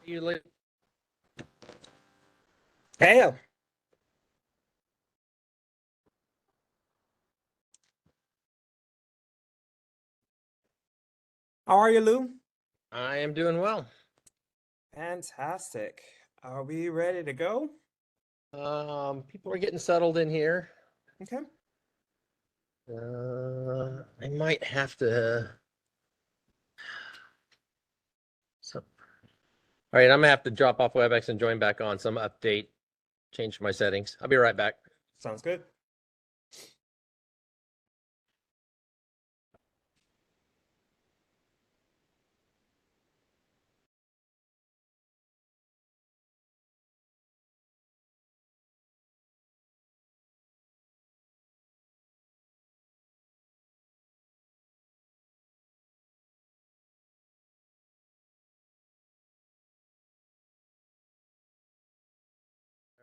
You live. Hey, how are you, Lou? I am doing well. Fantastic. Are we ready to go? People are getting settled in here. Okay. I might have to. So, all right, I'm gonna have to drop off WebEx and join back on. Some update, change my settings. I'll be right back. Sounds good.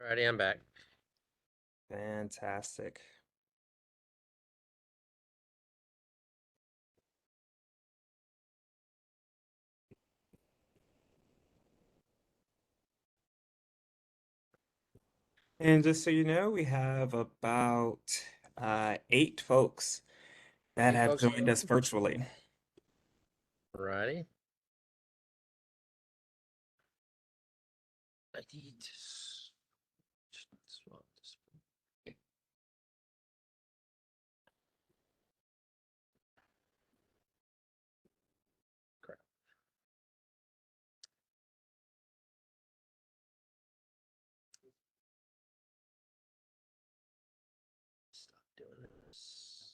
Alrighty, I'm back. Fantastic. And just so you know, we have about 8 folks that 8 have folks joined us virtually. Alrighty. I need to swap this. Crap. Stop doing this.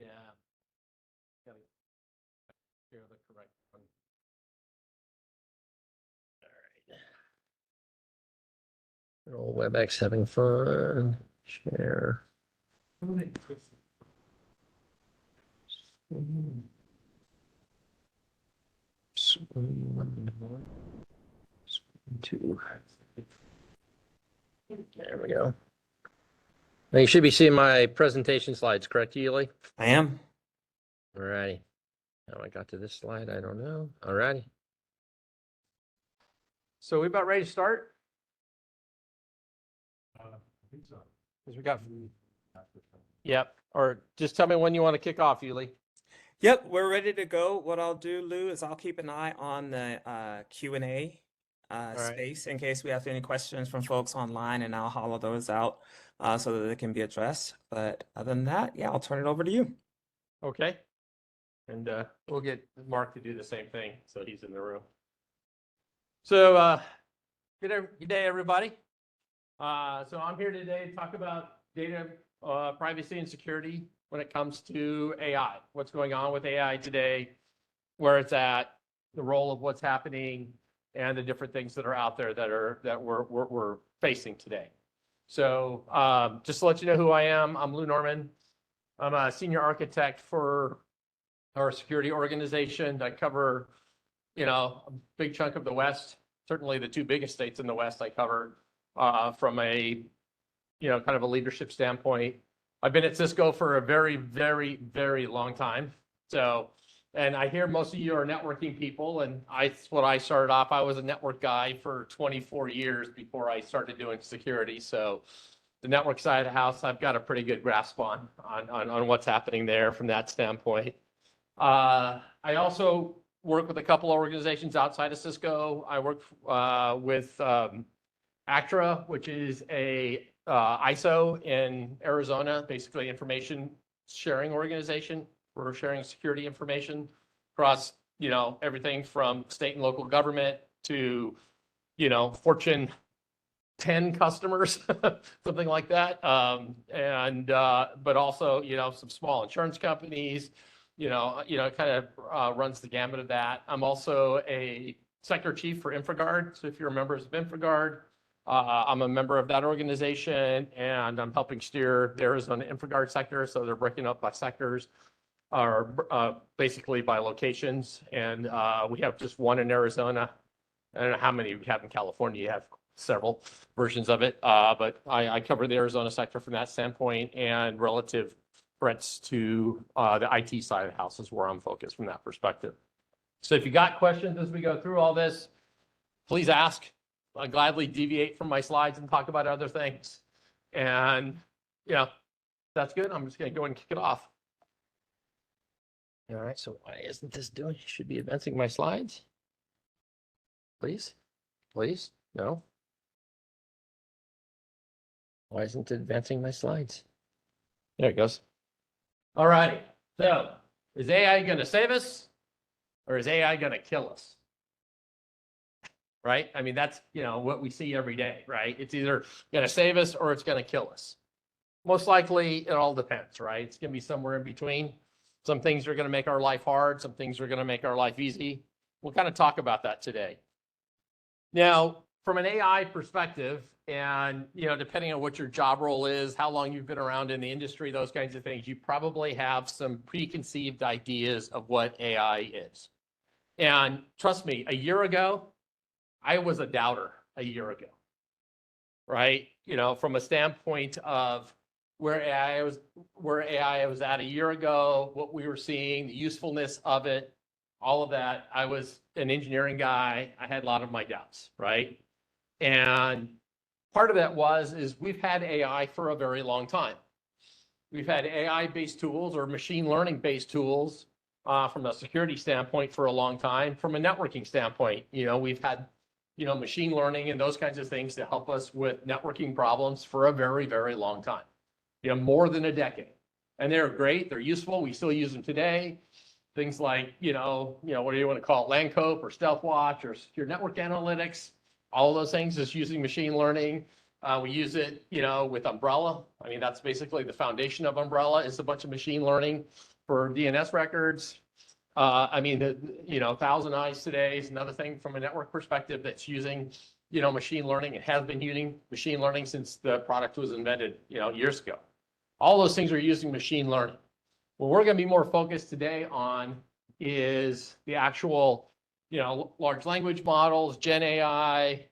Yeah. Gotta share the correct one. All right. WebEx having fun. Share. Two. There we go. Now you should be seeing my presentation slides, correct, Yuli? I am. All righty. How I got to this slide, I don't know. All righty. So we about ready to start? I think so. Because we got. Yep. Or just tell me when you want to kick off, Yuli. Yep, we're ready to go. What I'll do, Lou, is I'll keep an eye on the Q&A right. space in case we have any questions from folks online, and I'll hollow those out so that they can be addressed. But other than that, yeah, I'll turn it over to you. Okay. And we'll get Mark to do the same thing, so he's in the room. So good day, everybody. So I'm here today to talk about data privacy and security when it comes to AI. What's going on with AI today, where it's at, the role of what's happening, and the different things that are out there that we're facing today. So just to let you know who I am, I'm Lou Norman. I'm a senior architect for our security organization. I cover, a big chunk of the West, certainly the 2 biggest states in the West I cover from a, kind of a leadership standpoint. I've been at Cisco for a very, very, very long time. So, and I hear most of you are networking people, and that's what I started off. I was a network guy for 24 years before I started doing security. So the network side of the house, I've got a pretty good grasp on what's happening there from that standpoint. I also work with a couple of organizations outside of Cisco. I work with ACTRA, which is a ISO in Arizona, basically information sharing organization. We're sharing security information across, everything from state and local government to, Fortune 10 customers, something like that. But also, some small insurance companies, it kind of runs the gamut of that. I'm also a sector chief for InfraGard. So if you're members of InfraGard, I'm a member of that organization, and I'm helping steer the Arizona InfraGard sector. So they're breaking up by sectors, or basically by locations. And we have just one in Arizona. I don't know how many we have in California. You have several versions of it, but I cover the Arizona sector from that standpoint, and relative threats to the IT side of the house is where I'm focused from that perspective. So if you got questions as we go through all this, please ask. I'll gladly deviate from my slides and talk about other things. And yeah, that's good. I'm just going to go and kick it off. All right, so why isn't this doing? Should be advancing my slides. Please, please, no. Why isn't it advancing my slides? There it goes. All righty. So is AI going to save us, or is AI going to kill us? Right? I mean, that's, what we see every day, right? It's either going to save us or it's going to kill us. Most likely, it all depends, right? It's going to be somewhere in between. Some things are going to make our life hard. Some things are going to make our life easy. We'll kind of talk about that today. Now, from an AI perspective, and, depending on what your job role is, how long you've been around in the industry, those kinds of things, you probably have some preconceived ideas of what AI is. And trust me, a year ago, I was a doubter a year ago, right? From a standpoint of where AI was at a year ago, what we were seeing, the usefulness of it, all of that. I was an engineering guy. I had a lot of my doubts, right? And part of that is we've had AI for a very long time. We've had AI-based tools or machine learning-based tools from a security standpoint for a long time. From a networking standpoint, we've had machine learning and those kinds of things to help us with networking problems for a very, very long time, more than a decade. And they're great. They're useful. We still use them today. Things like, what do you want to call it, LandCope or StealthWatch or secure network analytics, all of those things is using machine learning. We use it, with Umbrella. I mean, that's basically the foundation of Umbrella is a bunch of machine learning for DNS records. Thousand Eyes today is another thing from a network perspective that's using, machine learning. It has been using machine learning since the product was invented, years ago. All those things are using machine learning. What we're going to be more focused today on is the actual, large language models, GenAI,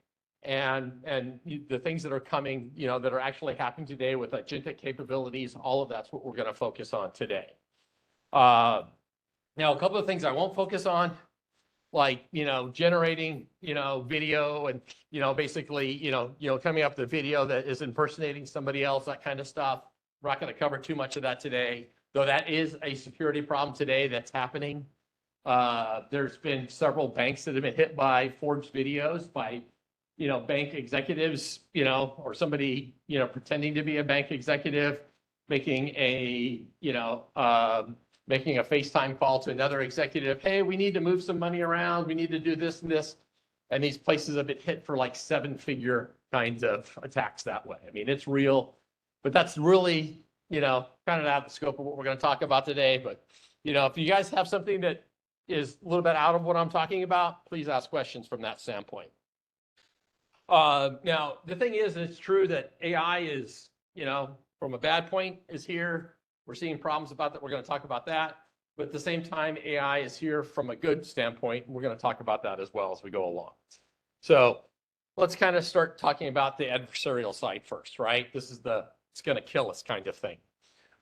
and the things that are coming, that are actually happening today with agentic capabilities. All of that's what we're going to focus on today. Now, a couple of things I won't focus on, like, generating, video and, basically, coming up with a video that is impersonating somebody else, that kind of stuff. We're not going to cover too much of that today, though that is a security problem today that's happening. There's been several banks that have been hit by forged videos by, bank executives, or somebody, pretending to be a bank executive, making a FaceTime call to another executive. Hey, we need to move some money around. We need to do this and this. And these places have been hit for like 7-figure kinds of attacks that way. I mean, it's real, but that's really, kind of out of the scope of what we're going to talk about today. But, if you guys have something that is a little bit out of what I'm talking about, please ask questions from that standpoint. Now, the thing is, it's true that AI is, from a bad point is here. We're seeing problems about that. We're going to talk about that. But at the same time, AI is here from a good standpoint. We're going to talk about that as well as we go along. So let's kind of start talking about the adversarial side first, right? This is it's going to kill us kind of thing,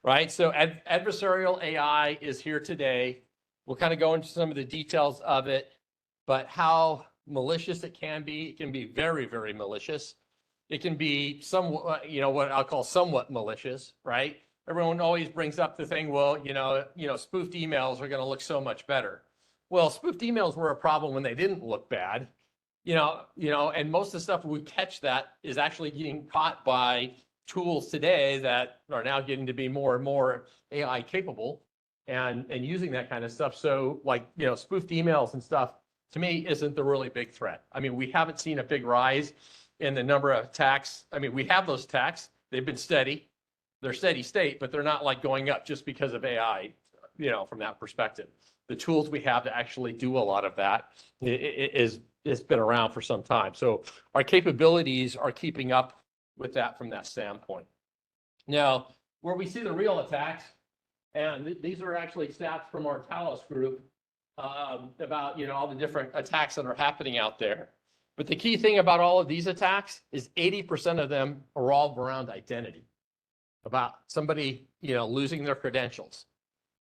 right? So adversarial AI is here today. We'll kind of go into some of the details of it, but how malicious it can be very, very malicious. It can be somewhat, what I'll call somewhat malicious, right? Everyone always brings up the thing, well, spoofed emails are going to look so much better. Well, spoofed emails were a problem when they didn't look bad, and most of the stuff we catch that is actually getting caught by tools today that are now getting to be more and more AI capable and using that kind of stuff. So like, spoofed emails and stuff, to me, isn't the really big threat. I mean, we haven't seen a big rise in the number of attacks. I mean, we have those attacks. They've been steady. They're steady state, but they're not like going up just because of AI, from that perspective. the tools we have to actually do a lot of that is it's been around for some time. So our capabilities are keeping up with that from that standpoint. Now, where we see the real attacks, and these are actually stats from our Talos group about all the different attacks that are happening out there. But the key thing about all of these attacks is 80% of them revolve around identity, about somebody losing their credentials,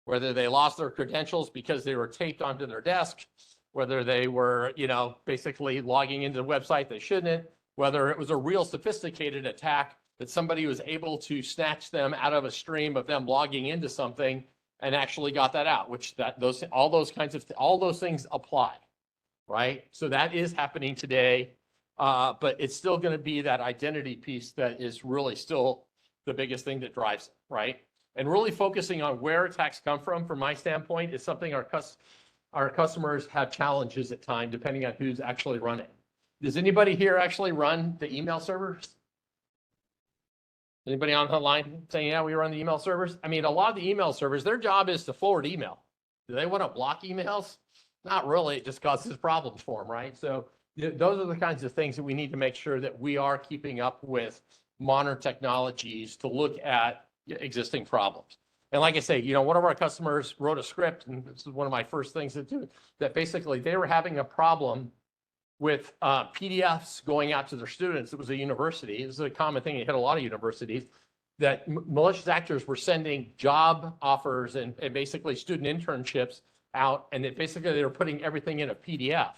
whether they lost their credentials because they were taped onto their desk, whether they were basically logging into the website they shouldn't, whether it was a real sophisticated attack that somebody was able to snatch them out of a stream of them logging into something and actually got that out, which all those things apply, right? So that is happening today, but it's still going to be that identity piece that is really still the biggest thing that drives it, right? And really focusing on where attacks come from my standpoint, is something our customers have challenges at times, depending on who's actually running. Does anybody here actually run the email servers? Anybody on the line saying, yeah, we run the email servers? I mean, a lot of the email servers, their job is to forward email. Do they want to block emails? Not really. It just causes problems for them, right? So those are the kinds of things that we need to make sure that we are keeping up with modern technologies to look at existing problems. And like I say, one of our customers wrote a script, and this is one of my first things to do, that basically they were having a problem with PDFs going out to their students. It was a university. This is a common thing. It hit a lot of universities, that malicious actors were sending job offers and basically student internships out, and they were putting everything in a PDF.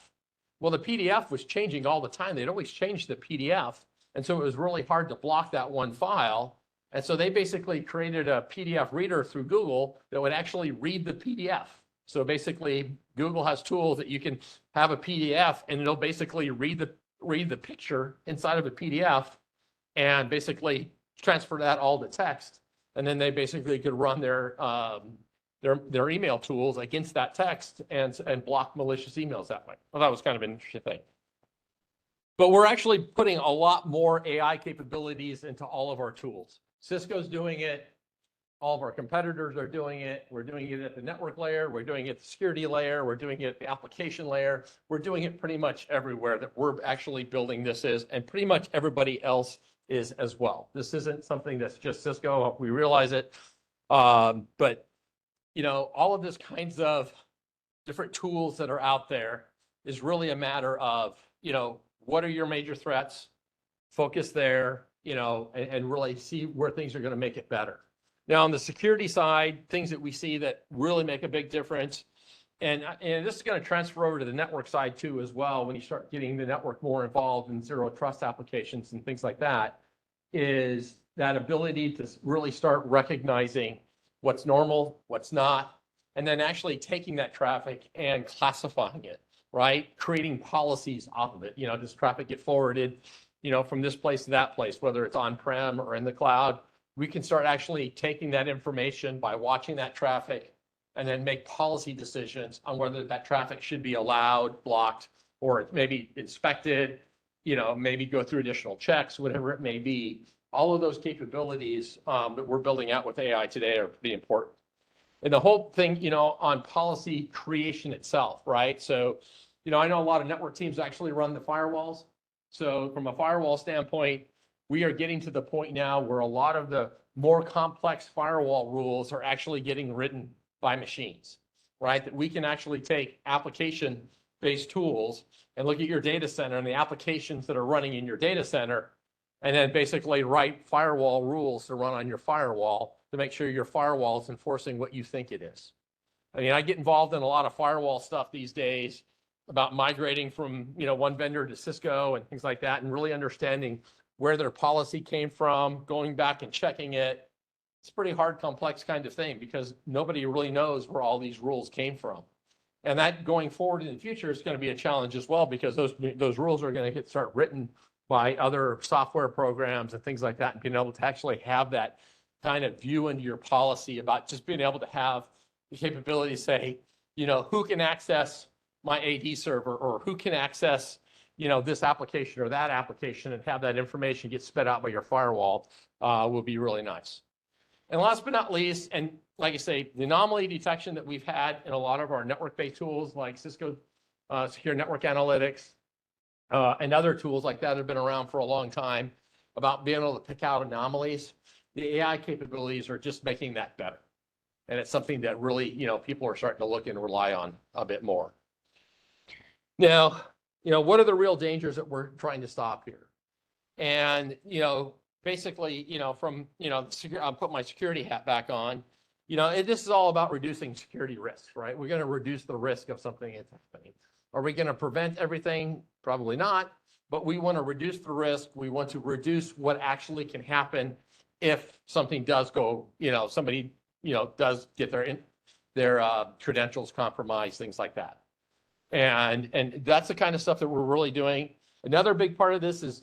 Well, the PDF was changing all the time. They'd always change the PDF, and so it was really hard to block that one file. And so they basically created a PDF reader through Google that would actually read the PDF. So basically, Google has tools that you can have a PDF and it'll basically read the picture inside of a PDF and basically transfer that all to text. And then they basically could run their email tools against that text and block malicious emails that way. Well, that was kind of an interesting thing. But we're actually putting a lot more AI capabilities into all of our tools. Cisco's doing it. All of our competitors are doing it. We're doing it at the network layer. We're doing it at the security layer. We're doing it at the application layer. We're doing it pretty much everywhere that we're actually building this is, and pretty much everybody else is as well. This isn't something that's just Cisco. We realize it. But, all of this kinds of different tools that are out there is really a matter of, what are your major threats? Focus there, and really see where things are going to make it better. Now, on the security side, things that we see that really make a big difference, and this is going to transfer over to the network side too as well, when you start getting the network more involved in zero trust applications and things like that, is that ability to really start recognizing what's normal, what's not, and then actually taking that traffic and classifying it, right? Creating policies off of it. Does traffic get forwarded, from this place to that place, whether it's on-prem or in the cloud? We can start actually taking that information by watching that traffic and then make policy decisions on whether that traffic should be allowed, blocked, or maybe inspected, maybe go through additional checks, whatever it may be. All of those capabilities that we're building out with AI today are pretty important. And the whole thing, on policy creation itself, right? So, I know a lot of network teams actually run the firewalls. So from a firewall standpoint, we are getting to the point now where a lot of the more complex firewall rules are actually getting written by machines, right? That we can actually take application-based tools and look at your data center and the applications that are running in your data center, and then basically write firewall rules to run on your firewall to make sure your firewall is enforcing what you think it is. I mean, I get involved in a lot of firewall stuff these days about migrating from, one vendor to Cisco and things like that, and really understanding where their policy came from, going back and checking it. It's a pretty hard, complex kind of thing because nobody really knows where all these rules came from. And that going forward in the future is going to be a challenge as well, because those rules are going to start written by other software programs and things like that, and being able to actually have that kind of view into your policy about just being able to have the capability to say, who can access my AD server, or who can access this application or that application, and have that information get spit out by your firewall will be really nice. And last but not least, and like I say, the anomaly detection that we've had in a lot of our network-based tools like Cisco Secure Network Analytics and other tools like that have been around for a long time about being able to pick out anomalies. The AI capabilities are just making that better. And it's something that really, people are starting to look and rely on a bit more. Now, what are the real dangers that we're trying to stop here? And, basically, from, I'll put my security hat back on. This is all about reducing security risks, right? We're going to reduce the risk of something that's happening. Are we going to prevent everything? Probably not. But we want to reduce the risk. We want to reduce what actually can happen if something does go, somebody, does get their credentials compromised, things like that. And that's the kind of stuff that we're really doing. Another big part of this is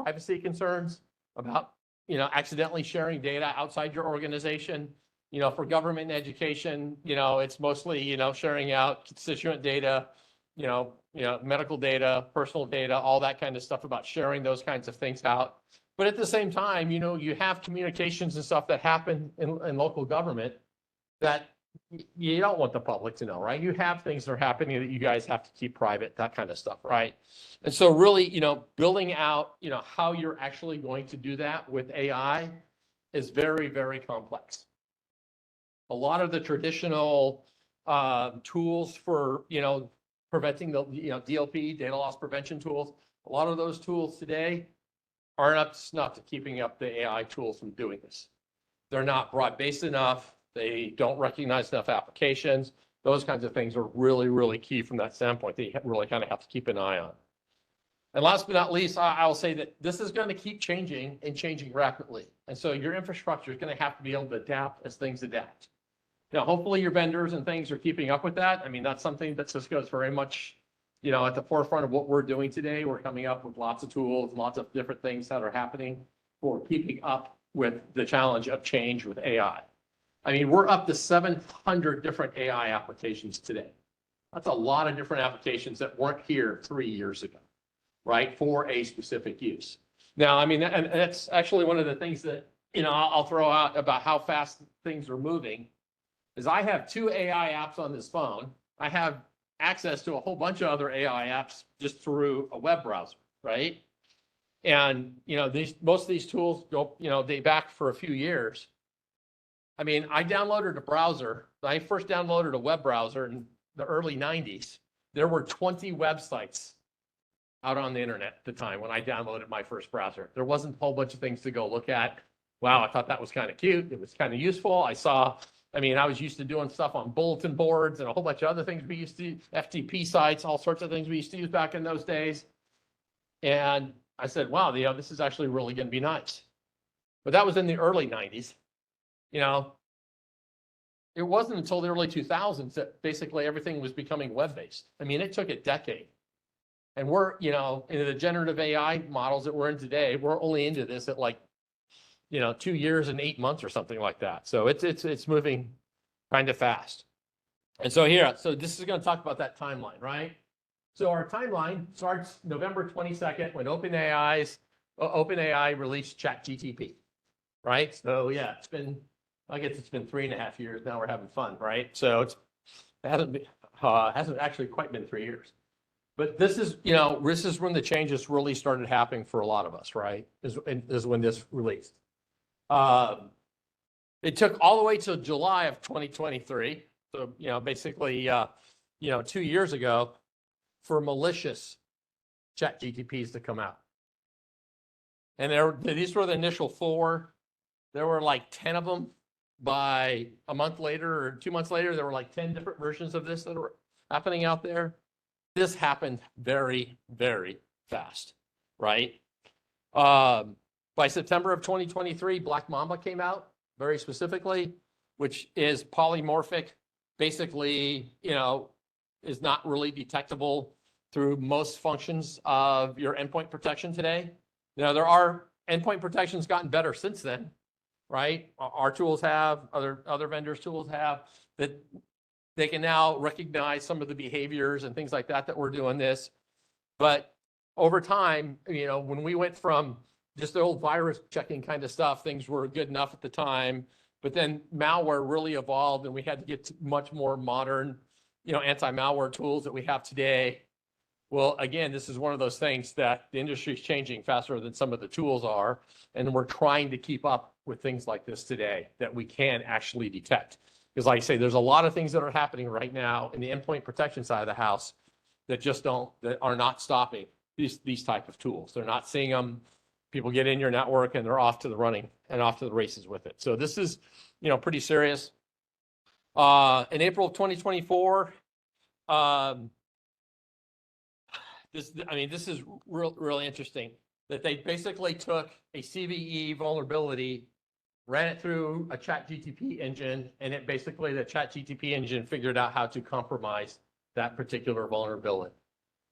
privacy concerns about, accidentally sharing data outside your organization. For government and education, it's mostly, sharing out constituent data, medical data, personal data, all that kind of stuff about sharing those kinds of things out. But at the same time, you have communications and stuff that happen in local government that you don't want the public to know, right? You have things that are happening that you guys have to keep private, that kind of stuff, right? And so really, building out, how you're actually going to do that with AI is very, very complex. A lot of the traditional tools for, preventing the, DLP, data loss prevention tools, a lot of those tools today aren't up to snuff to keeping up the AI tools from doing this. They're not broad-based enough. They don't recognize enough applications. Those kinds of things are really, really key from that standpoint that you really kind of have to keep an eye on. And last but not least, I'll say that this is going to keep changing and changing rapidly. And so your infrastructure is going to have to be able to adapt as things adapt. Now, hopefully your vendors and things are keeping up with that. I mean, that's something that Cisco is very much, at the forefront of what we're doing today. We're coming up with lots of tools, lots of different things that are happening for keeping up with the challenge of change with AI. I mean, we're up to 700 different AI applications today. That's a lot of different applications that weren't here 3 years ago, right, for a specific use. Now, I mean, and that's actually one of the things that, I'll throw out about how fast things are moving is I have 2 AI apps on this phone. I have access to a whole bunch of other AI apps just through a web browser, right? And, most of these tools go, they back for a few years. I mean, I downloaded a browser. I first downloaded a web browser in the early 90s. There were 20 websites out on the internet at the time when I downloaded my first browser. There wasn't a whole bunch of things to go look at. Wow, I thought that was kind of cute. It was kind of useful. I was used to doing stuff on bulletin boards and a whole bunch of other things we used to, FTP sites, all sorts of things we used to use back in those days. And I said, wow, this is actually really going to be nice. But that was in the early 90s. It wasn't until the early 2000s that basically everything was becoming web-based. I mean, it took a decade. And we're, in the generative AI models that we're in today, we're only into this at 2 years and 8 months or something like that. So it's moving kind of fast. And so this is going to talk about that timeline, right? So our timeline starts November 22nd when OpenAI released ChatGPT, right? So yeah, it's been 3.5 years now. We're having fun, right? So it hasn't actually quite been 3 years. But this is when the changes really started happening for a lot of us, right? Is when this released. It took all the way till July of 2023. So, basically, 2 years ago for malicious ChatGPTs to come out. And these were the initial 4. There were 10 of them. By a month later or 2 months later, there were 10 different versions of this that were happening out there. This happened very, very fast, right? By September of 2023, Black Mamba came out very specifically, which is polymorphic, basically, is not really detectable through most functions of your endpoint protection today. There are endpoint protections gotten better since then, right? Our tools have, other vendors' tools have, that they can now recognize some of the behaviors and things like that we're doing this. But over time, when we went from just the old virus checking kind of stuff, things were good enough at the time. but then malware really evolved and we had to get to much more modern, anti-malware tools that we have today. Well, again, this is one of those things that the industry is changing faster than some of the tools are. And we're trying to keep up with things like this today that we can actually detect. Because like I say, there's a lot of things that are happening right now in the endpoint protection side of the house that that are not stopping these type of tools. They're not seeing them. People get in your network and they're off to the running and off to the races with it. So this is, pretty serious. In April of 2024, this is really interesting that they basically took a CVE vulnerability, ran it through a ChatGTP engine, and the ChatGTP engine figured out how to compromise that particular vulnerability.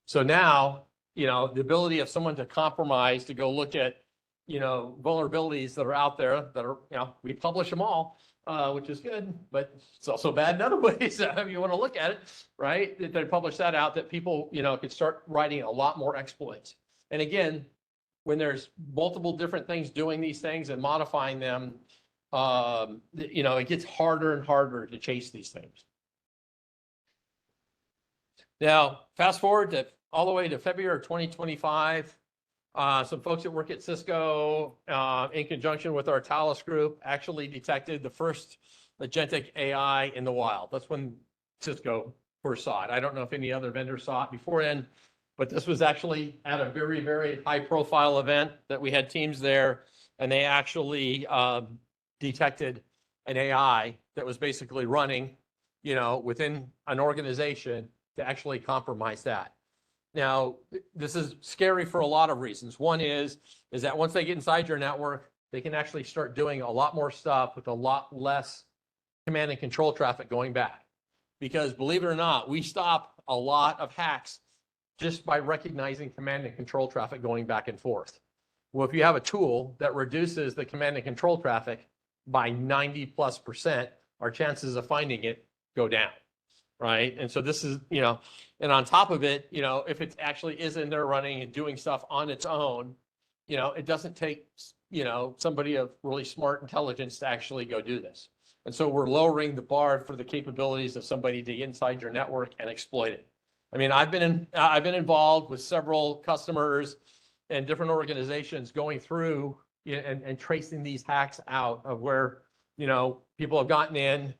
So now, the ability of someone to compromise, to go look at, vulnerabilities that are out there that are, we publish them all, which is good, but it's also bad in other ways if you want to look at it, right? That they publish that out, that people, could start writing a lot more exploits. And again, when there's multiple different things doing these things and modifying them, it gets harder and harder to chase these things. Now, fast forward to all the way to February of 2025. Some folks that work at Cisco, in conjunction with our Talos group, actually detected the first agentic AI in the wild. That's when Cisco first saw it. I don't know if any other vendor saw it before then, but this was actually at a very, very high profile event that we had teams there, and they actually detected an AI that was basically running, within an organization to actually compromise that. Now, this is scary for a lot of reasons. One is that once they get inside your network, they can actually start doing a lot more stuff with a lot less command and control traffic going back. Because believe it or not, we stop a lot of hacks just by recognizing command and control traffic going back and forth. Well, if you have a tool that reduces the command and control traffic by 90+%, our chances of finding it go down, right? And so this is, and on top of it, if it actually is in there running and doing stuff on its own, it doesn't take, somebody of really smart intelligence to actually go do this. And so we're lowering the bar for the capabilities of somebody to get inside your network and exploit it. I mean, I've been involved with several customers and different organizations going through and tracing these hacks out of where, people have gotten in,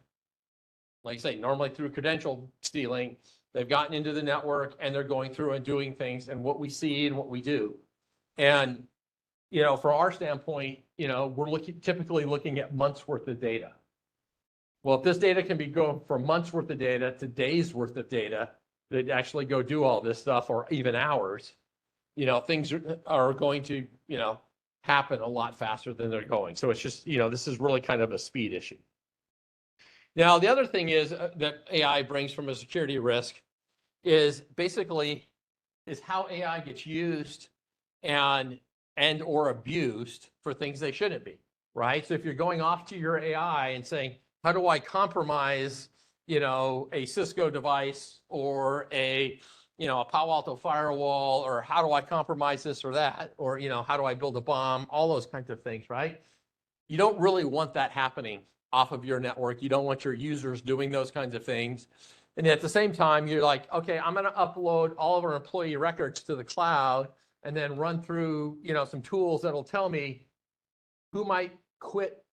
like I say, normally through credential stealing. They've gotten into the network and they're going through and doing things and what we see and what we do. And, from our standpoint, we're typically looking at months worth of data. Well, if this data can be going from months worth of data to days worth of data that actually go do all this stuff, or even hours, things are going to, happen a lot faster than they're going. So it's just, this is really kind of a speed issue. Now, the other thing is that AI brings from a security risk is basically how AI gets used and or abused for things they shouldn't be, right? So if you're going off to your AI and saying, how do I compromise, a Cisco device or a Palo Alto firewall, or how do I compromise this or that, or, how do I build a bomb, all those kinds of things, right? You don't really want that happening off of your network. You don't want your users doing those kinds of things. And at the same time, you're like, okay, I'm going to upload all of our employee records to the cloud and then run through, some tools that'll tell me who might quit,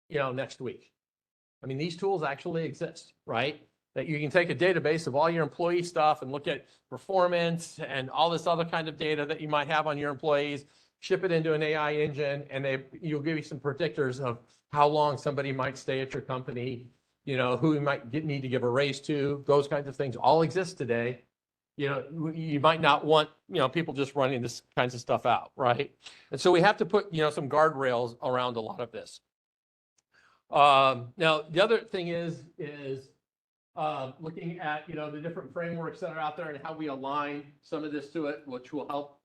next week. I mean, these tools actually exist, right? That you can take a database of all your employee stuff and look at performance and all this other kind of data that you might have on your employees, ship it into an AI engine, and you'll give you some predictors of how long somebody might stay at your company, who you might need to give a raise to. Those kinds of things all exist today. You might not want, people just running this kinds of stuff out, right? And so we have to put, some guardrails around a lot of this. Now, the other thing is looking at, the different frameworks that are out there and how we align some of this to it, which will help,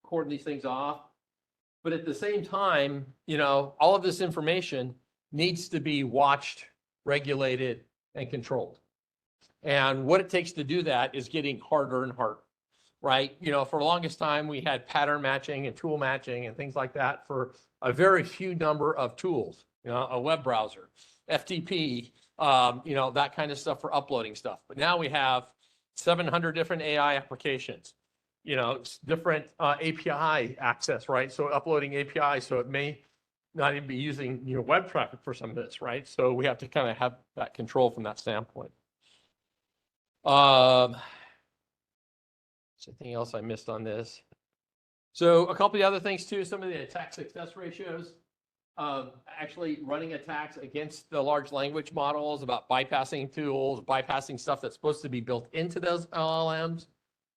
cordon these things off. But at the same time, all of this information needs to be watched, regulated, and controlled. And what it takes to do that is getting harder and harder, right? For the longest time, we had pattern matching and tool matching and things like that for a very few number of tools. a web browser, FTP, that kind of stuff for uploading stuff. But now we have 700 different AI applications, different API access, right? So uploading API, so it may not even be using web traffic for some of this, right? So we have to kind of have that control from that standpoint. Something else I missed on this. So a couple of the other things too, some of the attack success ratios, actually running attacks against the large language models, about bypassing tools, bypassing stuff that's supposed to be built into those LLMs.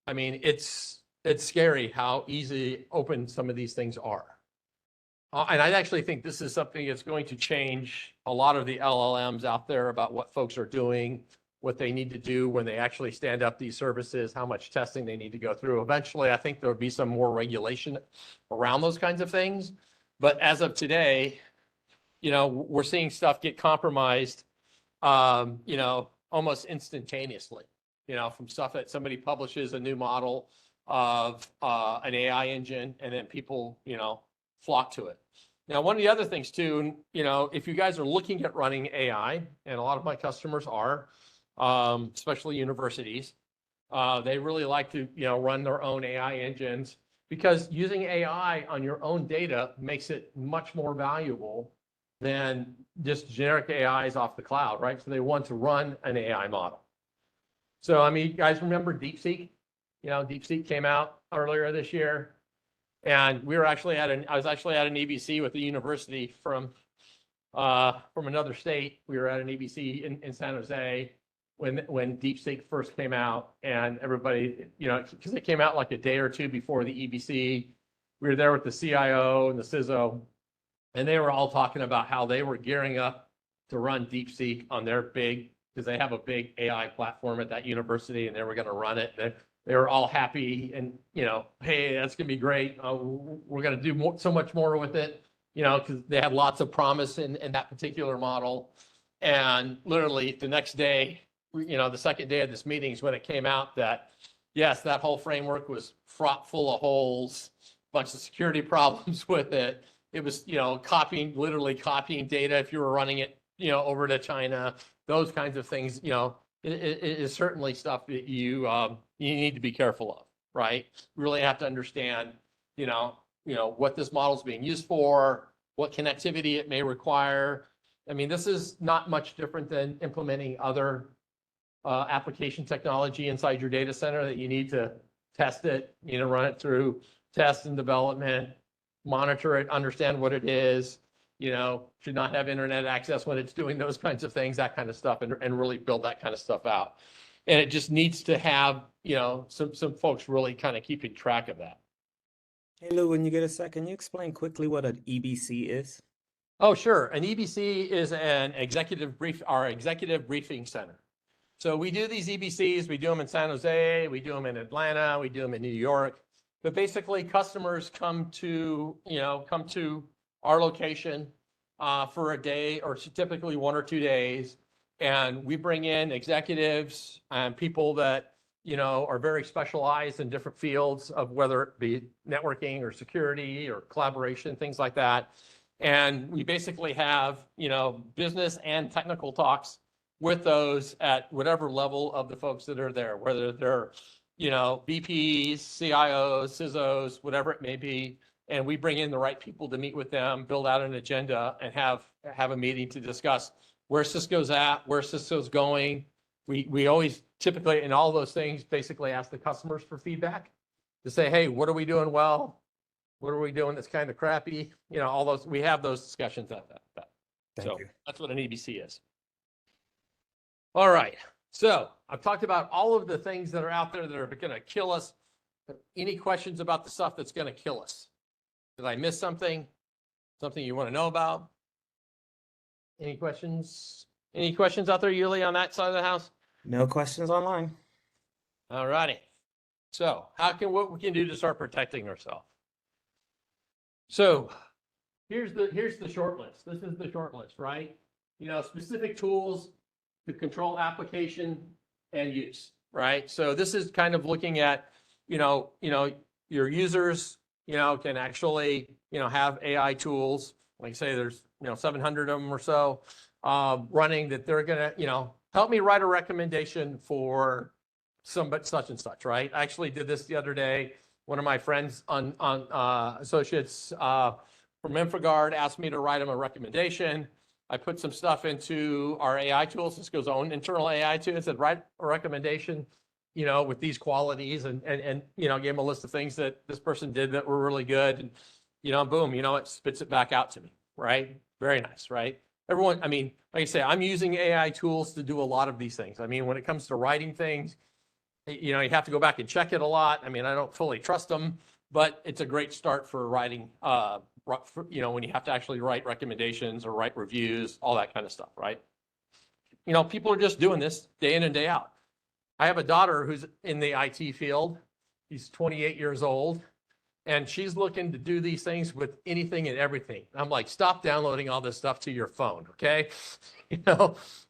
I mean, it's scary how easy open some of these things are. And I actually think this is something that's going to change a lot of the LLMs out there about what folks are doing, what they need to do when they actually stand up these services, how much testing they need to go through. Eventually, I think there'll be some more regulation around those kinds of things. But as of today, we're seeing stuff get compromised, almost instantaneously, from stuff that somebody publishes a new model of an AI engine, and then people, flock to it. Now, one of the other things too, if you guys are looking at running AI, and a lot of my customers are, especially universities, they really like to, run their own AI engines, because using AI on your own data makes it much more valuable than just generic AIs off the cloud, right? So they want to run an AI model. So, I mean, you guys remember DeepSeek? DeepSeek came out earlier this year, and I was actually at an EBC with a university from another state. We were at an EBC in San Jose when DeepSeek first came out, and everybody, because it came out like a day or two before the EBC. We were there with the CIO and the CISO, and they were all talking about how they were gearing up to run DeepSeek on their because they have a big AI platform at that university, and they were going to run it. They were all happy, and hey, that's going to be great. We're going to do so much more with it, because they had lots of promise in that particular model. And literally the next day, the second day of this meeting is when it came out that, yes, that whole framework was fraught full of holes, bunch of security problems with it. It was, literally copying data if you were running it, over to China, those kinds of things. It is certainly stuff that you need to be careful of, right? You really have to understand, what this model is being used for, what connectivity it may require. I mean, this is not much different than implementing other application technology inside your data center, that you need to test it, run it through test and development, monitor it, understand what it is, should not have internet access when it's doing those kinds of things, that kind of stuff, and really build that kind of stuff out. And it just needs to have, some folks really kind of keeping track of that. Hey Lou, when you get a second, can you explain quickly what an EBC is? Oh, sure. An EBC is our executive briefing center. So we do these EBCs, we do them in San Jose, we do them in Atlanta, we do them in New York. But basically, customers come to our location for a day, or typically 1 or 2 days, and we bring in executives and people that are very specialized in different fields of whether it be networking or security or collaboration, things like that. And we basically have business and technical talks with those at whatever level of the folks that are there, whether they're VPs, CIOs, CISOs, whatever it may be. And we bring in the right people to meet with them, build out an agenda, and have a meeting to discuss where Cisco's at, where Cisco's going. We always typically, in all those things, basically ask the customers for feedback to say, hey, what are we doing well? What are we doing that's kind of crappy? All those, we have those discussions at that. Thank you. That's what an EBC is. All right. So I've talked about all of the things that are out there that are going to kill us. Any questions about the stuff that's going to kill us? Did I miss something? Something you want to know about? Any questions? Any questions out there, Yuli, on that side of the house? No questions online. All righty. So what we can do to start protecting ourselves? So here's the short list. This is the short list, right? Specific tools to control application and use, right? So this is kind of looking at, your users, can actually, have AI tools like I say, there's, 700 of them or so running, that they're going to, help me write a recommendation for somebody such and such, right? I actually did this the other day. One of my friends associates from InfraGard asked me to write him a recommendation. I put some stuff into our AI tools, Cisco's own internal AI tool. It said, write a recommendation, with these qualities, and gave him a list of things that this person did that were really good. And, boom, it spits it back out to me, right? Very nice, right? Everyone, I mean, like I say, I'm using AI tools to do a lot of these things. I mean, when it comes to writing things, you have to go back and check it a lot. I mean, I don't fully trust them, but it's a great start for writing, when you have to actually write recommendations or write reviews, all that kind of stuff, right? People are just doing this day in and day out. I have a daughter who's in the IT field. She's 28 years old, and she's looking to do these things with anything and everything. I'm like, stop downloading all this stuff to your phone, okay?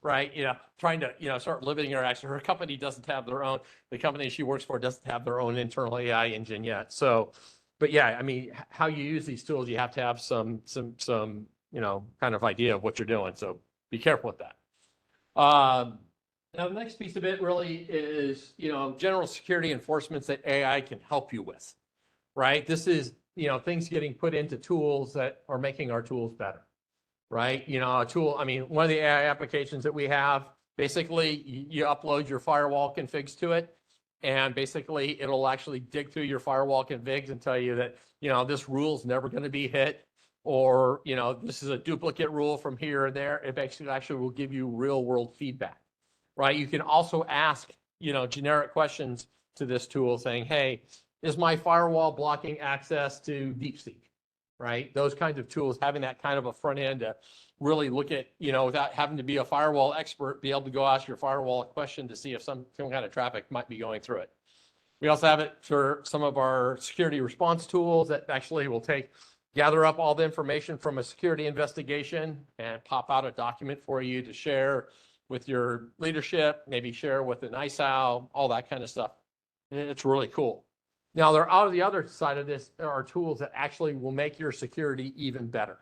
Right? Trying to, start limiting her action. Her company doesn't have their own, the company she works for doesn't have their own internal AI engine yet. So, but yeah, I mean, how you use these tools, you have to have some, kind of idea of what you're doing. So be careful with that. Now, the next piece of it really is, general security enforcements that AI can help you with, right? This is, things getting put into tools that are making our tools better, right? A tool, I mean, one of the AI applications that we have, basically, you upload your firewall configs to it, and basically, it'll actually dig through your firewall configs and tell you that, this rule's never going to be hit, or, this is a duplicate rule from here or there. It actually will give you real world feedback, right? You can also ask, generic questions to this tool saying, hey, is my firewall blocking access to DeepSeek, right? Those kinds of tools, having that kind of a front end to really look at, without having to be a firewall expert, be able to go ask your firewall a question to see if some kind of traffic might be going through it. We also have it for some of our security response tools that actually will gather up all the information from a security investigation and pop out a document for you to share with your leadership, maybe share with an ISAO, all that kind of stuff. It's really cool. Now, on the other side of this, there are tools that actually will make your security even better,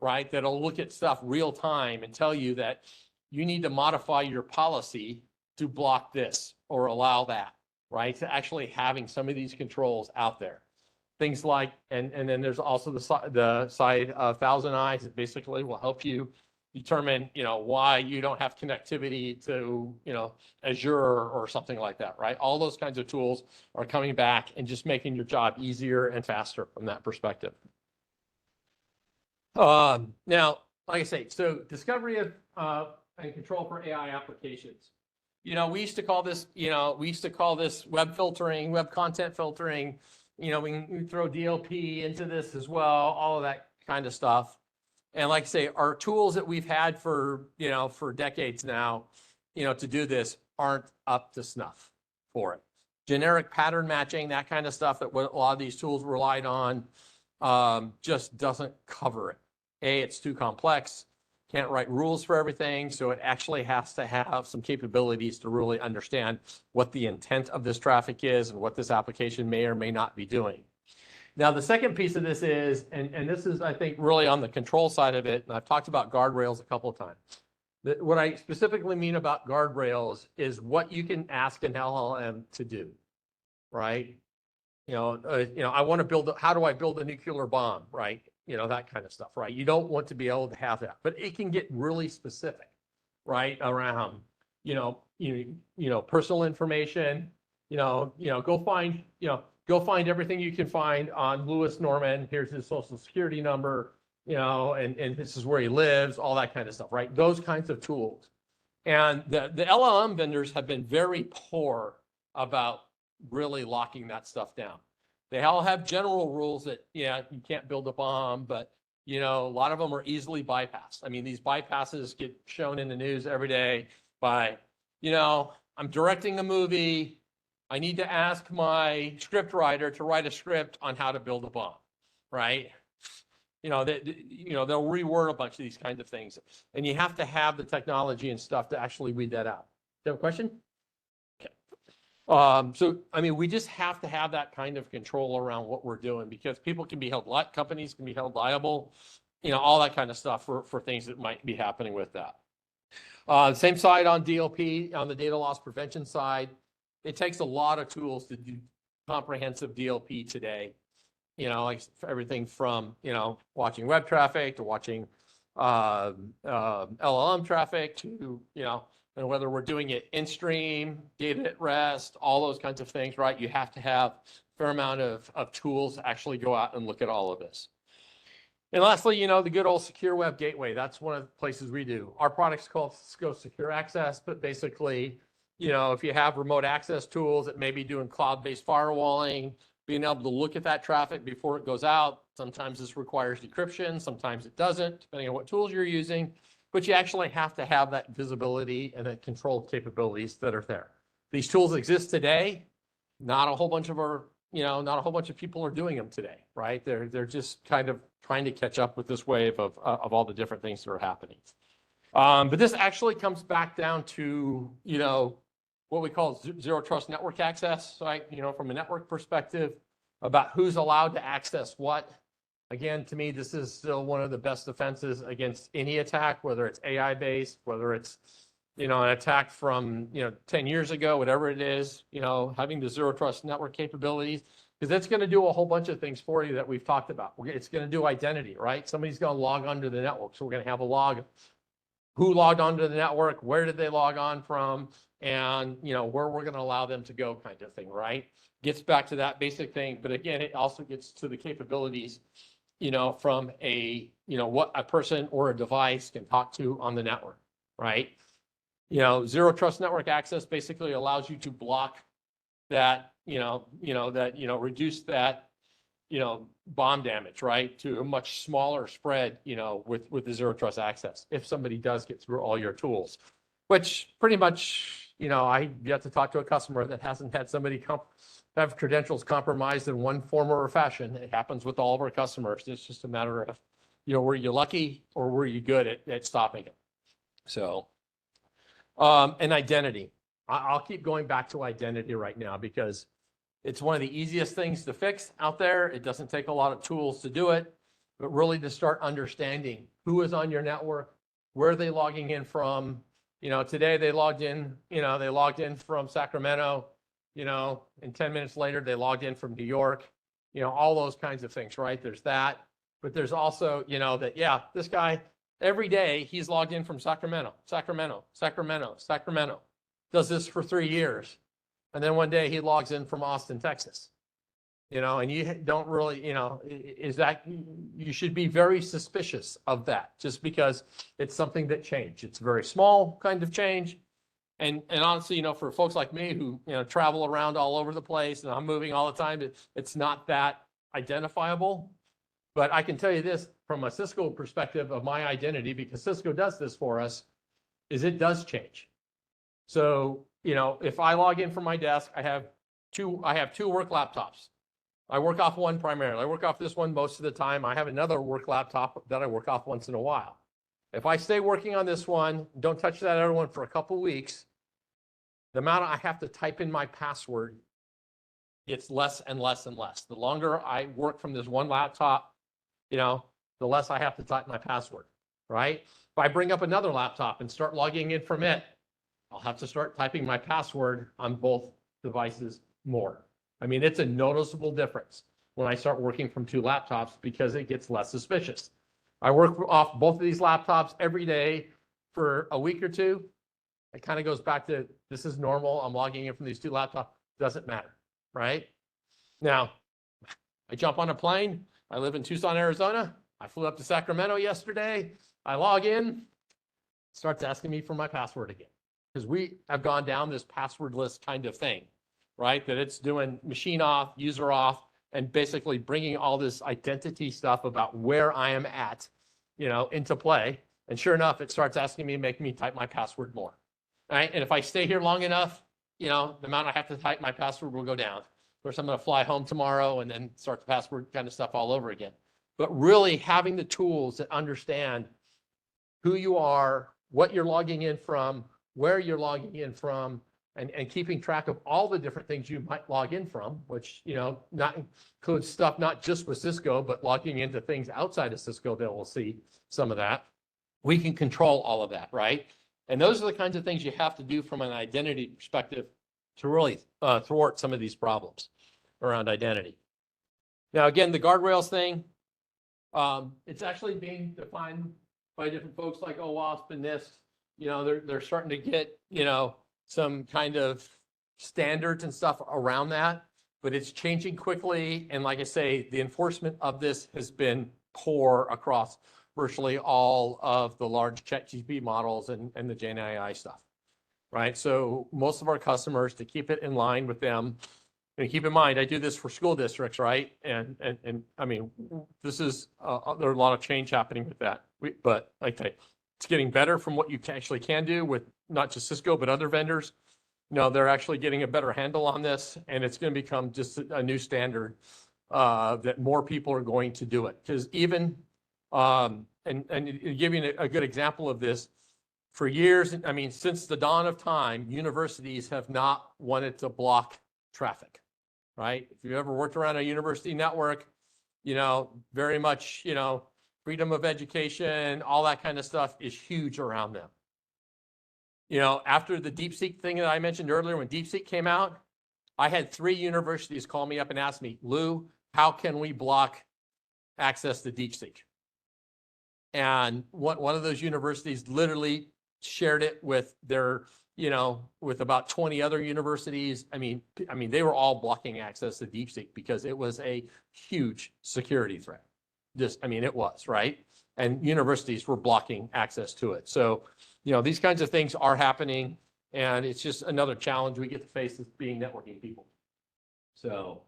right? That'll look at stuff real time and tell you that you need to modify your policy to block this or allow that, right? To actually having some of these controls out there. Things like, and then there's also the side of Thousand Eyes that basically will help you determine, why you don't have connectivity to, Azure or something like that, right? All those kinds of tools are coming back and just making your job easier and faster from that perspective. Now, like I say, so discovery of and control for AI applications. We used to call this, web filtering, web content filtering. We can throw DLP into this as well, all of that kind of stuff. And like I say, our tools that we've had for decades now, to do this aren't up to snuff for it. Generic pattern matching, that kind of stuff that a lot of these tools relied on, just doesn't cover it. It's too complex, can't write rules for everything, so it actually has to have some capabilities to really understand what the intent of this traffic is and what this application may or may not be doing. Now, the second piece of this is, and this is, I think, really on the control side of it, and I've talked about guardrails a couple of times. What I specifically mean about guardrails is what you can ask an LLM to do, right? I want to build, how do I build a nuclear bomb, right? That kind of stuff, right? You don't want to be able to have that, but it can get really specific, right? Around, personal information, go find everything you can find on Lewis Norman. Here's his social security number, and this is where he lives, all that kind of stuff, right? Those kinds of tools. And the LLM vendors have been very poor about really locking that stuff down. They all have general rules that, you can't build a bomb, but, a lot of them are easily bypassed. I mean, these bypasses get shown in the news every day by, I'm directing a movie. I need to ask my script writer to write a script on how to build a bomb, right? They'll reword a bunch of these kinds of things. And you have to have the technology and stuff to actually weed that out. Do you have a question? So, I mean, we just have to have that kind of control around what we're doing, because people can be held, companies can be held liable all that kind of stuff for things that might be happening with that. Same side on DLP, on the data loss prevention side. It takes a lot of tools to do comprehensive DLP today. Like everything from, watching web traffic to watching LLM traffic to, and whether we're doing it in stream, data at rest, all those kinds of things, right? You have to have a fair amount of tools to actually go out and look at all of this. And lastly, the good old secure web gateway. That's one of the places we do. Our product's called Cisco Secure Access, but basically, if you have remote access tools that may be doing cloud-based firewalling, being able to look at that traffic before it goes out. Sometimes this requires decryption, sometimes it doesn't, depending on what tools you're using. But you actually have to have that visibility and that control capabilities that are there. These tools exist today. Not a whole bunch of not a whole bunch of people are doing them today, right? They're just kind of trying to catch up with this wave of all the different things that are happening. But this actually comes back down to, what we call zero trust network access, right? From a network perspective, about who's allowed to access what. Again, to me, this is still one of the best defenses against any attack, whether it's AI based, whether it's, an attack from, 10 years ago, whatever it is, having the zero trust network capabilities, because that's going to do a whole bunch of things for you that we've talked about. It's going to do identity, right? Somebody's going to log onto the network. So we're going to have a log, who logged onto the network, where did they log on from, and where we're going to allow them to go, kind of thing, right? Gets back to that basic thing, but again, it also gets to the capabilities, from a, what a person or a device can talk to on the network, right? Zero trust network access basically allows you to block that, reduce that, bomb damage, right, to a much smaller spread, with the zero trust access if somebody does get through all your tools, which pretty much, I yet to talk to a customer that hasn't had somebody have credentials compromised in one form or fashion. It happens with all of our customers. It's just a matter of, were you lucky or were you good at stopping it? So, and identity. I'll keep going back to identity right now because it's one of the easiest things to fix out there. It doesn't take a lot of tools to do it, but really to start understanding who is on your network, where are they logging in from. Today they logged in from Sacramento, and 10 minutes later they logged in from New York, all those kinds of things, right? There's that, but there's also, that, yeah, this guy, every day he's logged in from Sacramento, does this for 3 years. And then one day he logs in from Austin, Texas, and you don't really, is that, you should be very suspicious of that just because it's something that changed. It's a very small kind of change. And honestly, for folks like me who, travel around all over the place and I'm moving all the time, it's not that identifiable. But I can tell you this from a Cisco perspective of my identity, because Cisco does this for us, is it does change. So, if I log in from my desk, I have two work laptops. I work off one primarily. I work off this one most of the time. I have another work laptop that I work off once in a while. If I stay working on this one, don't touch that other one for a couple weeks, the amount I have to type in my password gets less and less and less. The longer I work from this one laptop, the less I have to type my password, right? If I bring up another laptop and start logging in from it, I'll have to start typing my password on both devices more. I mean, it's a noticeable difference when I start working from two laptops because it gets less suspicious. I work off both of these laptops every day for a week or two. It kind of goes back to, this is normal. I'm logging in from these two laptops. Doesn't matter, right? Now, I jump on a plane. I live in Tucson, Arizona. I flew up to Sacramento yesterday. I log in, starts asking me for my password again. Because we have gone down this passwordless kind of thing, right? That it's doing machine off, user off, and basically bringing all this identity stuff about where I am at, into play. And sure enough, it starts asking me, make me type my password more, right? And if I stay here long enough, the amount I have to type my password will go down. Of course, I'm going to fly home tomorrow and then start the password kind of stuff all over again. But really having the tools that understand who you are, what you're logging in from, where you're logging in from, and keeping track of all the different things you might log in from, which, not includes stuff not just with Cisco, but logging into things outside of Cisco that we'll see some of that. We can control all of that, right? And those are the kinds of things you have to do from an identity perspective to really thwart some of these problems around identity. Now, again, the guardrails thing, it's actually being defined by different folks like OWASP and NIST. They're starting to get, some kind of standards and stuff around that, but it's changing quickly. And like I say, the enforcement of this has been poor across virtually all of the large ChatGPT models and the GenAI stuff, right? So most of our customers, to keep it in line with them, and keep in mind, I do this for school districts, right? And I mean, this is, there are a lot of change happening with that. But like I say, it's getting better from what you actually can do with not just Cisco, but other vendors. They're actually getting a better handle on this, and it's going to become just a new standard that more people are going to do it. Because even, and giving a good example of this, for years, I mean, since the dawn of time, universities have not wanted to block traffic, right? If you ever worked around a university network, very much, freedom of education, all that kind of stuff is huge around them. After the DeepSeek thing that I mentioned earlier, when DeepSeek came out, I had 3 universities call me up and ask me, Lou, how can we block access to DeepSeek? And one of those universities literally shared it with their, with about 20 other universities. I mean, they were all blocking access to DeepSeek because it was a huge security threat. It was, right? And universities were blocking access to it. So, these kinds of things are happening, and it's just another challenge we get to face as being networking people. So,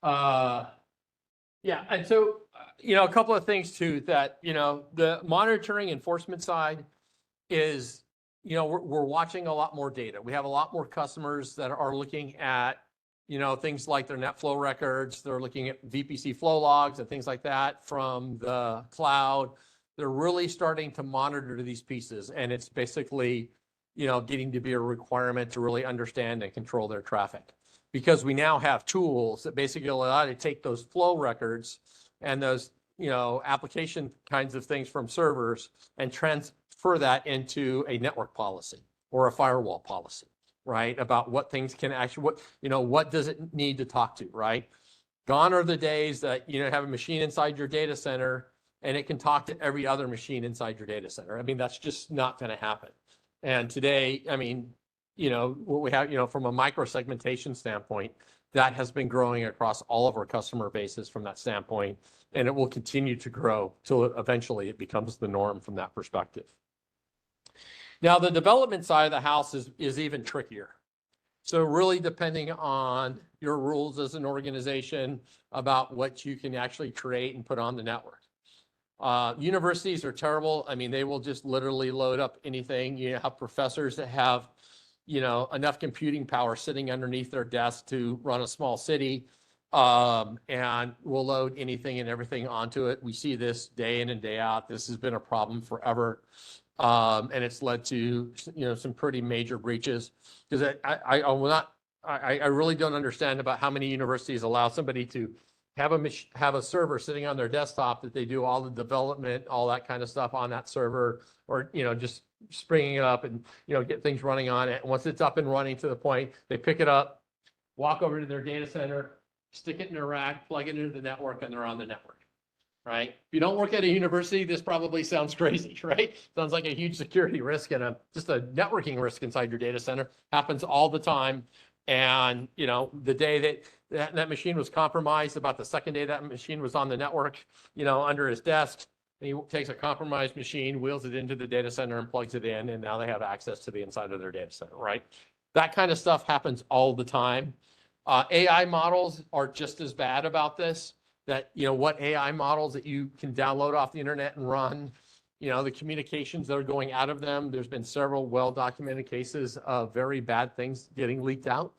yeah, and so, a couple of things too that, the monitoring enforcement side is, we're watching a lot more data. We have a lot more customers that are looking at, things like their NetFlow records. They're looking at VPC flow logs and things like that from the cloud. They're really starting to monitor these pieces, and it's basically, getting to be a requirement to really understand and control their traffic. Because we now have tools that basically allow you to take those flow records and those, application kinds of things from servers and transfer that into a network policy or a firewall policy, right? About what things can actually, what does it need to talk to, right? Gone are the days that, have a machine inside your data center and it can talk to every other machine inside your data center. That's just not going to happen. And today, what we have, from a micro segmentation standpoint, that has been growing across all of our customer bases from that standpoint, and it will continue to grow till eventually it becomes the norm from that perspective. Now, the development side of the house is even trickier. So really depending on your rules as an organization about what you can actually create and put on the network. Universities are terrible. They will just literally load up anything. You have professors that have, enough computing power sitting underneath their desk to run a small city, and will load anything and everything onto it. We see this day in and day out. This has been a problem forever. And it's led to, some pretty major breaches, because I really don't understand about how many universities allow somebody to have a server sitting on their desktop that they do all the development, all that kind of stuff on that server, or, just springing it up and, get things running on it. Once it's up and running to the point, they pick it up, walk over to their data center, stick it in a rack, plug it into the network, and they're on the network. Right? If you don't work at a university, this probably sounds crazy, right? Sounds like a huge security risk and just a networking risk inside your data center. Happens all the time. And, the day that machine was compromised, about the second day that machine was on the network, under his desk, he takes a compromised machine, wheels it into the data center and plugs it in, and now they have access to the inside of their data center, right? That kind of stuff happens all the time. AI models are just as bad about this. That, what AI models that you can download off the internet and run, the communications that are going out of them. There's been several well-documented cases of very bad things getting leaked out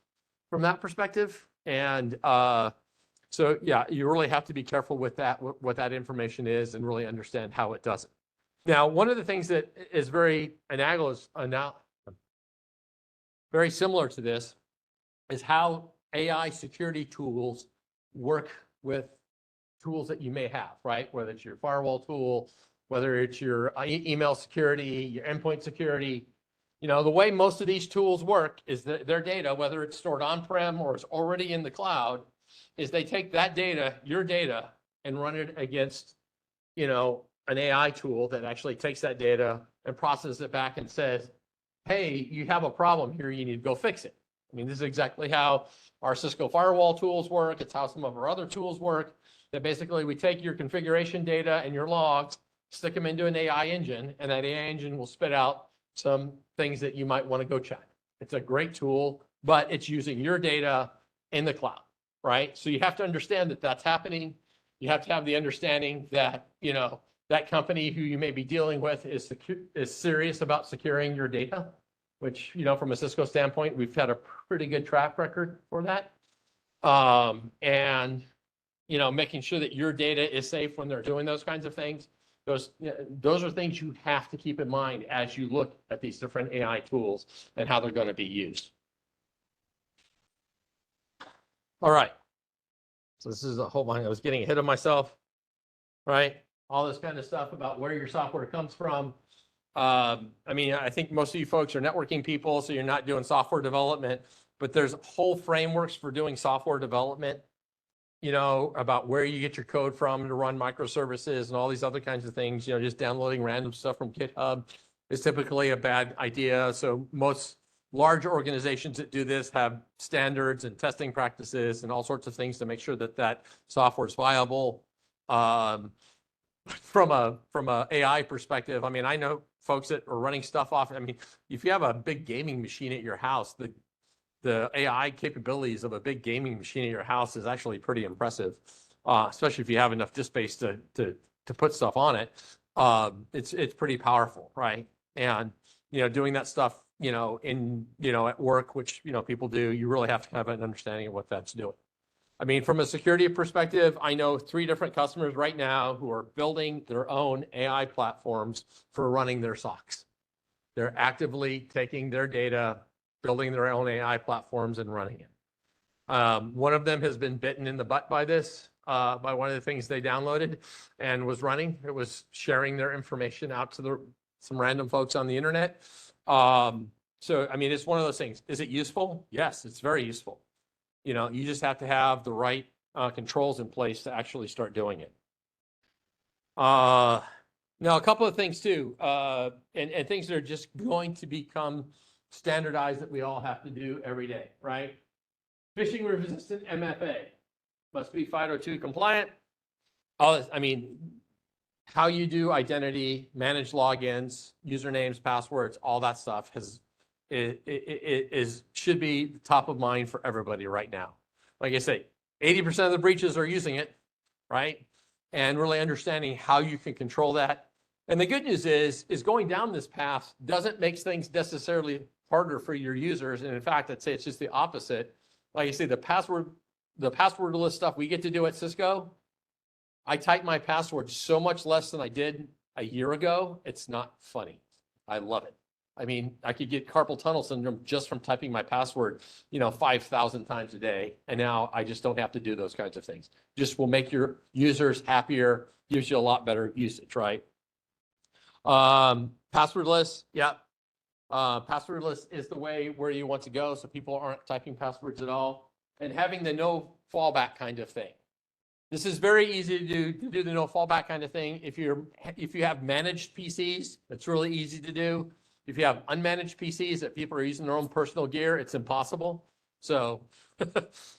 from that perspective. And so, yeah, you really have to be careful with that, what that information is, and really understand how it does it. Now, one of the things that is very analogous very similar to this, is how AI security tools work with tools that you may have, right? Whether it's your firewall tool, whether it's your email security, your endpoint security. The way most of these tools work is that their data, whether it's stored on-prem or it's already in the cloud, is they take that data, your data, and run it against, an AI tool that actually takes that data and processes it back and says, hey, you have a problem here, you need to go fix it. I mean, this is exactly how our Cisco firewall tools work. It's how some of our other tools work. That basically we take your configuration data and your logs, stick them into an AI engine, and that AI engine will spit out some things that you might want to go check. It's a great tool, but it's using your data in the cloud, right? So you have to understand that that's happening. You have to have the understanding that, that company who you may be dealing with is serious about securing your data, which, from a Cisco standpoint, we've had a pretty good track record for that. And, making sure that your data is safe when they're doing those kinds of things. Those are things you have to keep in mind as you look at these different AI tools and how they're going to be used. All right. So this is a whole bunch. I was getting ahead of myself, right? All this kind of stuff about where your software comes from. I think most of you folks are networking people, so you're not doing software development, but there's whole frameworks for doing software development, about where you get your code from to run microservices and all these other kinds of things. Just downloading random stuff from GitHub is typically a bad idea. So most large organizations that do this have standards and testing practices and all sorts of things to make sure that that software is viable. From a AI perspective, I know folks that are running stuff off. If you have a big gaming machine at your house, the AI capabilities of a big gaming machine at your house is actually pretty impressive, especially if you have enough disk space to put stuff on it. It's pretty powerful, right? And doing that stuff, at work, which people do, you really have to have an understanding of what that's doing. From a security perspective, I know 3 different customers right now who are building their own AI platforms for running their SOCs. They're actively taking their data, building their own AI platforms and running it. One of them has been bitten in the butt by this, by one of the things they downloaded and was running. It was sharing their information out to some random folks on the internet. So, it's one of those things. Is it useful? Yes, it's very useful. You just have to have the right controls in place to actually start doing it. Now, a couple of things too, and things that are just going to become standardized that we all have to do every day, right? Phishing resistant MFA must be FIDO2 compliant. How you do identity, manage logins, usernames, passwords, all that stuff should be top of mind for everybody right now. Like I say, 80% of the breaches are using it, right? And really understanding how you can control that. And the good news is going down this path doesn't make things necessarily harder for your users. And in fact, I'd say it's just the opposite. Like I say, the passwordless stuff we get to do at Cisco, I type my password so much less than I did a year ago. It's not funny. I love it. I could get carpal tunnel syndrome just from typing my password, 5,000 times a day. And now I just don't have to do those kinds of things. Just will make your users happier, gives you a lot better usage, right? Passwordless, yeah. Passwordless is the way where you want to go. So people aren't typing passwords at all. And having the no fallback kind of thing. This is very easy to do the no fallback kind of thing. If you have managed PCs, it's really easy to do. If you have unmanaged PCs that people are using their own personal gear, it's impossible. So,